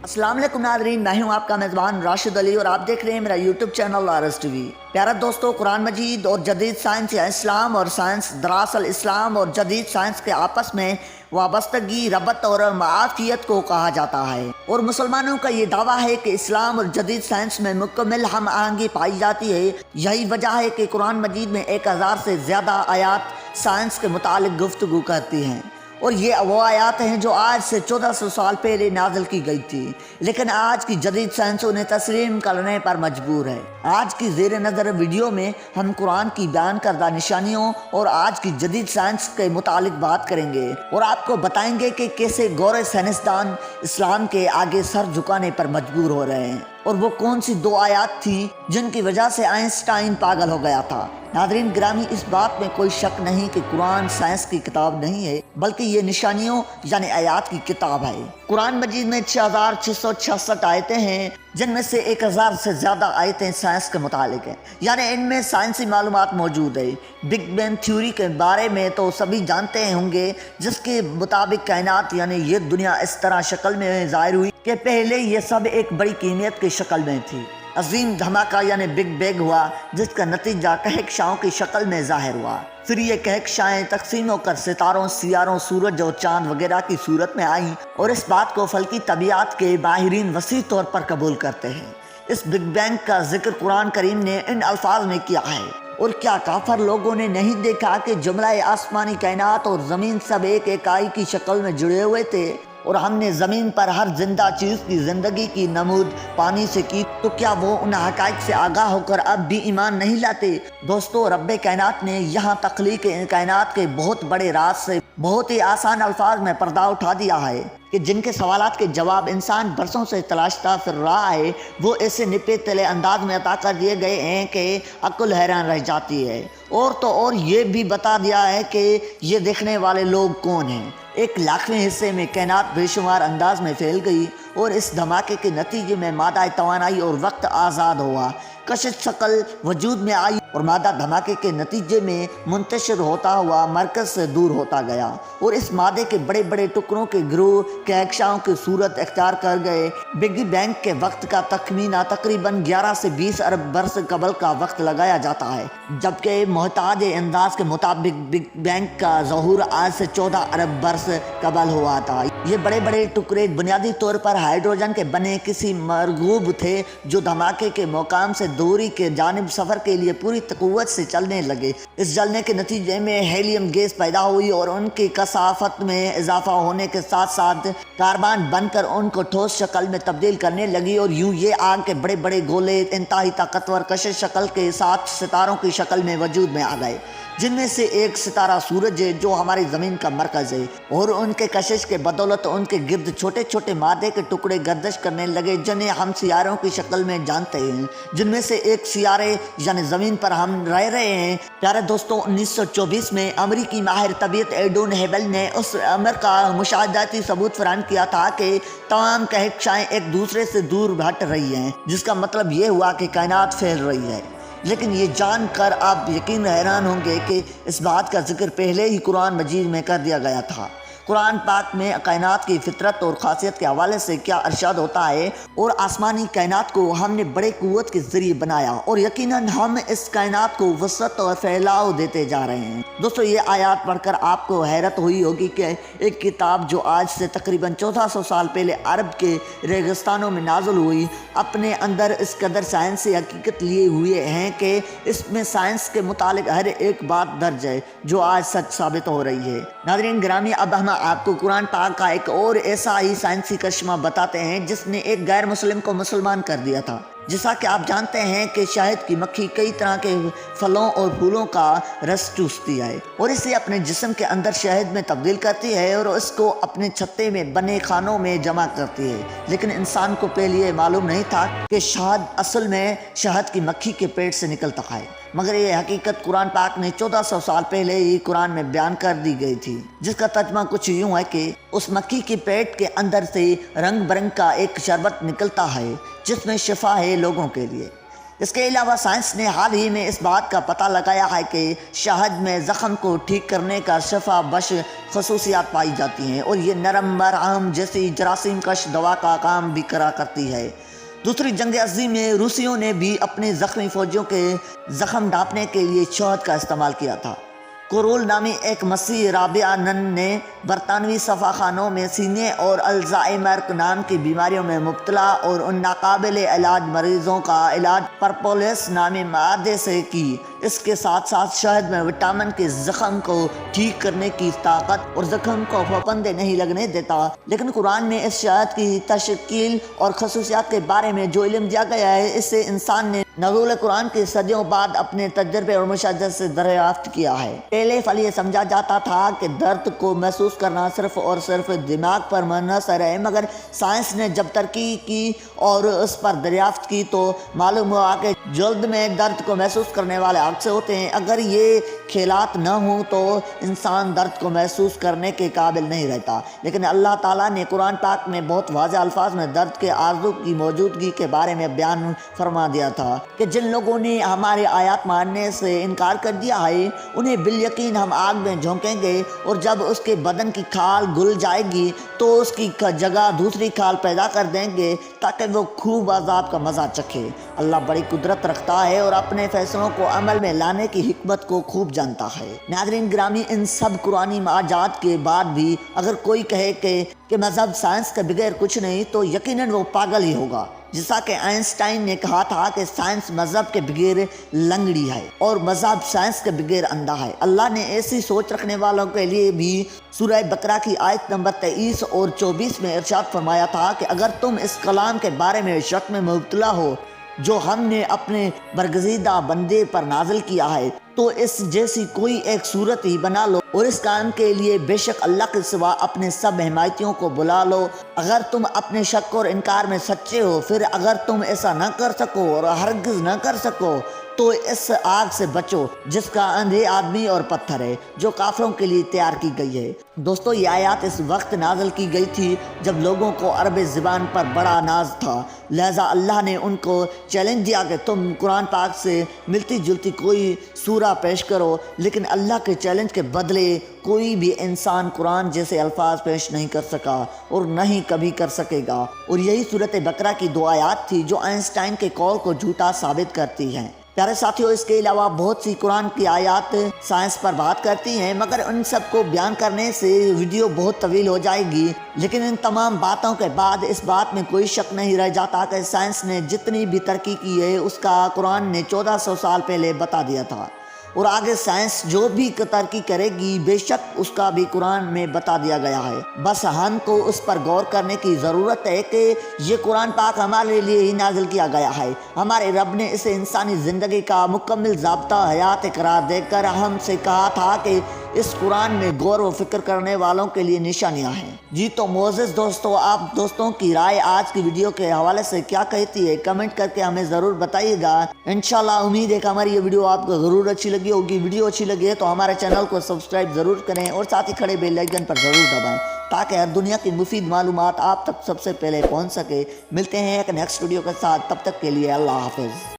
अस्सलाम वालेकुम नाज़रीन, मैं हूं आपका मेज़बान राशिद अली और आप देख रहे हैं मेरा यूट्यूब चैनल आरएस टीवी। प्यारा दोस्तों, कुरान मजीद और जदीद साइंस या इस्लाम और साइंस, दरअसल इस्लाम और जदीद साइंस के आपस में वाबस्तगी, रबत और माफियत को कहा जाता है और मुसलमानों का ये दावा है कि इस्लाम और जदीद साइंस में मुकम्मल हम आहंगी पाई जाती है। यही वजह है कि कुरान मजीद में 1000 से ज़्यादा आयात साइंस के मुतालिक गुफ्तगू करती हैं और ये वो आयात हैं जो आज से 1400 साल पहले नाज़िल की गई थी, लेकिन आज की जदीद साइंस उन्हें तस्लीम करने पर मजबूर है। आज की ज़ेर नज़र वीडियो में हम कुरान की बयान करदा निशानियों और आज की जदीद साइंस के मुतालिक बात करेंगे और आपको बताएंगे कि कैसे गौर साइंसदान इस्लाम के आगे सर झुकाने पर मजबूर हो रहे हैं और वो कौन सी 2 आयात थी जिनकी वजह से आइंस्टाइन पागल हो गया था। नादरीन गिरामी, इस बात में कोई शक नहीं कि कुरान साइंस की किताब नहीं है, बल्कि ये निशानियों यानी आयात की किताब है। कुरान मजीद में 6666 आयतें हैं, जिनमें से 1000 से ज़्यादा आयतें साइंस के मुतालिक हैं, यानी इनमें साइंसी मालूमात मौजूद है। बिग बैंग थ्योरी के बारे में तो सभी जानते होंगे, जिसके मुताबिक कायनात यानी ये दुनिया इस तरह शक्ल में ज़ाहिर हुई कि पहले ये सब एक बड़ी कीमियत की शक्ल में थी। अजीम धमाका यानी बिग बैंग हुआ, जिसका नतीजा कहकशाओं की शक्ल में ज़ाहिर हुआ। फिर ये कहकशाएँ तकसीम होकर सितारों, सियारों, सूरज और चांद वगैरह की सूरत में आई और इस बात को फल्की तबीयत के माहिरीन वसी तौर पर कबूल करते हैं। इस बिग बैंग का जिक्र कुरान करीम ने इन अल्फाज में किया है। और क्या काफर लोगों ने नहीं देखा कि जुमला आसमानी कायनात और ज़मीन सब एक इकाई की शक्ल में जुड़े हुए थे और हमने ज़मीन पर हर जिंदा चीज़ की ज़िंदगी की नमूद पानी से की, तो क्या वो उन हक़ाइक़ से आगाह होकर अब भी ईमान नहीं लाते? दोस्तों, रब्बे कायनात ने यहाँ तख्लीक कायनात के बहुत बड़े राज से बहुत ही आसान अल्फाज में पर्दा उठा दिया है कि जिनके सवालात के जवाब इंसान बरसों से तलाशता फिर रहा है, वो ऐसे निपे तले अंदाज में अता कर दिए गए हैं कि अक्ल हैरान रह जाती है। और तो और ये भी बता दिया है कि ये देखने वाले लोग कौन हैं। 1,00,000वें हिस्से में कायनात बेशुमार अंदाज में फैल गई और इस धमाके के नतीजे में मादा तवानाई और वक्त आज़ाद हुआ। कशिश शक्ल वजूद में आई और मादा धमाके के नतीजे में मुंतशिर होता हुआ मरकज़ से दूर होता गया और इस मादे के बड़े बड़े टुकड़ों के गिरोह कहकशाओं की सूरत इख्तियार कर गए। बिग बैंग के वक्त का तखमीना तकरीबन 11 से 20 अरब बरस कबल का वक्त लगाया जाता है, जबकि मोहताज अंदाज के मुताबिक बिग बैंग का ज़हूर आज से 14 अरब बरस कबल हुआ था। ये बड़े बड़े टुकड़े बुनियादी तौर पर हाइड्रोजन के बने किसी मरगूब थे जो धमाके के मुकाम से दूरी के जानिब सफ़र के लिए पूरी क़ुव्वत से चलने लगे। इस जलने के नतीजे में हेलियम गैस पैदा हुई और उनकी कसाफत में इजाफा होने के साथ साथ कार्बन बनकर उनको ठोस शक्ल में तब्दील करने लगी और यूं ये आग के बड़े बड़े गोले इंतहाई ताकतवर कशिश शक्ल के साथ सितारों की शक्ल में वजूद में आ गए, जिनमें से एक सितारा सूरज है जो हमारी ज़मीन का मरकज़ है और उनके कशिश के बदौलत उनके गिर्द छोटे छोटे मादे के टुकड़े गर्दिश करने लगे, जिन्हें हम सियारों की शक्ल में जानते हैं, जिनमें से एक सियारे यानी ज़मीन पर हम रह रहे हैं। प्यारे दोस्तों, 1924 में अमरीकी माहिर तबीयत एडोन हेबल ने उस अमर का मुशाहदाती सबूत फराहम किया था कि तमाम कहकशाएँ एक दूसरे से दूर हट रही हैं, जिसका मतलब ये हुआ कि कायनात फैल रही है। लेकिन ये जानकर आप यकीन हैरान होंगे कि इस बात का जिक्र पहले ही कुरान मजीद में कर दिया गया था। कुरान पाक में कायनात की फितरत और खासियत के हवाले से क्या इरशाद होता है और आसमानी कायनात को हमने बड़े कुव्वत के ज़रिए बनाया और यकीनन हम इस कायनात को वसअत और फैलाव देते जा रहे हैं। दोस्तों, ये आयत पढ़कर आपको हैरत हुई होगी कि एक किताब जो आज से तकरीबन 1400 साल पहले अरब के रेगिस्तानों में नाजुल हुई, अपने अंदर इस कदर साइंसी हकीकत लिए हुए हैं कि इसमें साइंस के मुतालिक हर एक बात दर्ज है जो आज सच साबित हो रही है। नाज़रीन गिरामी, अब हम आपको कुरान पाक का एक और ऐसा ही साइंसी करिश्मा बताते हैं जिसने एक गैर मुस्लिम को मुसलमान कर दिया था। जैसा कि आप जानते हैं कि शहद की मक्खी कई तरह के फलों और फूलों का रस चूसती है और इसे अपने जिस्म के अंदर शहद में तब्दील करती है और इसको अपने छत्ते में बने खानों में जमा करती है। लेकिन इंसान को पहले ये मालूम नहीं था कि शहद असल में शहद की मक्खी के पेट से निकलता है, मगर ये हकीकत कुरान पाक ने 1400 साल पहले ही कुरान में बयान कर दी गई थी, जिसका तर्जमा कुछ यूँ है कि उस मक्खी के पेट के अंदर से रंग बिरंग का एक शरबत निकलता है जिसमें शिफा है लोगों के लिए। اس کے علاوہ سائنس نے حال ہی میں اس بات کا پتہ لگایا ہے کہ شہد میں زخم کو ٹھیک کرنے کا شفا بخش خصوصیات پائی جاتی ہیں اور یہ نرم مرہم جیسی جراثیم کش دوا کا کام بھی کرا کرتی ہے۔ دوسری جنگ عظیم میں روسیوں نے بھی اپنے زخمی فوجیوں کے زخم ڈھانپنے کے لیے شہد کا استعمال کیا تھا۔ کورول نامی ایک مسیحی رابعہ نن نے برطانوی شفاخانوں میں سینے اور الزائمر نام کی بیماریوں میں مبتلا اور ان ناقابل علاج مریضوں کا علاج پرپولس نامی مادے سے کی۔ اس کے ساتھ ساتھ شہد میں وٹامن کے زخم کو ٹھیک کرنے کی طاقت اور زخم کو پھپھندے نہیں لگنے دیتا، لیکن قرآن میں اس شہد کی تشکیل اور خصوصیات کے بارے میں جو علم دیا گیا ہے اس سے انسان نے نزول قرآن کے صدیوں بعد اپنے تجربے اور مشاہدے سے دریافت کیا ہے۔ پہلے فل یہ سمجھا جاتا تھا کہ درد کو محسوس کرنا صرف اور صرف دماغ پر منحصر ہے، مگر سائنس نے جب ترقی کی اور اس پر دریافت کی تو معلوم ہوا کہ جلد میں درد کو محسوس کرنے والے عکس ہوتے ہیں۔ اگر یہ کھیلات نہ ہوں تو انسان درد کو محسوس کرنے کے قابل نہیں رہتا، لیکن اللہ تعالیٰ نے قرآن پاک میں بہت واضح الفاظ میں درد کے عارضوں کی موجودگی کے بارے میں بیان فرما دیا تھا کہ جن لوگوں نے ہمارے آیات ماننے سے انکار کر دیا ہے انہیں بالیقین ہم آگ میں جھونکیں گے، اور جب اس کے بدن کی کھال گل جائے گی تو اس کی جگہ دوسری کھال پیدا کر دیں گے تاکہ وہ خوب عذاب کا مزہ چکھے۔ اللہ بڑی قدرت رکھتا ہے اور اپنے فیصلوں کو عمل میں لانے کی حکمت کو خوب جانتا ہے۔ ناظرین گرامی، ان سب قرآنی معجزات کے بعد بھی اگر کوئی کہے کہ مذہب سائنس کے بغیر کچھ نہیں تو یقیناً وہ پاگل ہی ہوگا، جیسا کہ آئنسٹائن نے کہا تھا کہ سائنس مذہب کے بغیر لنگڑی ہے اور مذہب سائنس کے بغیر اندھا ہے۔ اللہ نے ایسی سوچ رکھنے والوں کے لیے بھی سورہ بقرہ کی آیت نمبر 23 اور 24 میں ارشاد فرمایا تھا کہ اگر تم اس کلام کے بارے میں شک میں مبتلا ہو جو ہم نے اپنے برگزیدہ بندے پر نازل کیا ہے تو اس جیسی کوئی ایک صورت ہی بنا لو اور اس کام کے لیے بے شک اللہ کے سوا اپنے سب حمایتیوں کو بلا لو۔ اگر تم اپنے شک اور انکار میں سچے ہو، پھر اگر تم ایسا نہ کر سکو اور ہرگز نہ کر سکو تو اس آگ سے بچو جس کا اندھے آدمی اور پتھر ہے، جو کافروں کے لیے تیار کی گئی ہے۔ دوستو، یہ آیات اس وقت نازل کی گئی تھی جب لوگوں کو عربی زبان پر بڑا ناز تھا، لہذا اللہ نے ان کو چیلنج دیا کہ تم قرآن پاک سے ملتی جلتی کوئی سورہ پیش کرو، لیکن اللہ کے چیلنج کے بدلے کوئی بھی انسان قرآن جیسے الفاظ پیش نہیں کر سکا اور نہ ہی کبھی کر سکے گا، اور یہی سورۃ بقرہ کی 2 آیات تھی جو آئنسٹائن کے قول کو جھوٹا ثابت کرتی ہیں۔ پیارے ساتھیوں، اس کے علاوہ بہت سی قرآن کی آیات سائنس پر بات کرتی ہیں، مگر ان سب کو بیان کرنے سے ویڈیو بہت طویل ہو جائے گی۔ لیکن ان تمام باتوں کے بعد اس بات میں کوئی شک نہیں رہ جاتا کہ سائنس نے جتنی بھی ترقی کی ہے اس کا قرآن نے 1400 سال پہلے بتا دیا تھا، اور آگے سائنس جو بھی ترقی کرے گی بے شک اس کا بھی قرآن میں بتا دیا گیا ہے۔ بس ہم کو اس پر غور کرنے کی ضرورت ہے کہ یہ قرآن پاک ہمارے لیے ہی نازل کیا گیا ہے۔ ہمارے رب نے اسے انسانی زندگی کا مکمل ضابطہ حیات قرار دے کر ہم سے کہا تھا کہ اس قرآن میں غور و فکر کرنے والوں کے لیے نشانیاں ہیں۔ جی تو معزز دوستو، آپ دوستوں کی رائے آج کی ویڈیو کے حوالے سے کیا کہتی ہے کمنٹ کر کے ہمیں ضرور بتائیے گا۔ انشاءاللہ امید ہے کہ ہماری یہ ویڈیو آپ کو ضرور اچھی لگی ہوگی۔ ویڈیو اچھی لگی ہے تو ہمارے چینل کو سبسکرائب ضرور کریں اور ساتھ ہی کھڑے بیل آئیکن پر ضرور دبائیں تاکہ ہر دنیا کی مفید معلومات آپ تک سب سے پہلے پہنچ سکے۔ ملتے ہیں ایک نیکسٹ ویڈیو کے ساتھ، تب تک کے لیے اللہ حافظ۔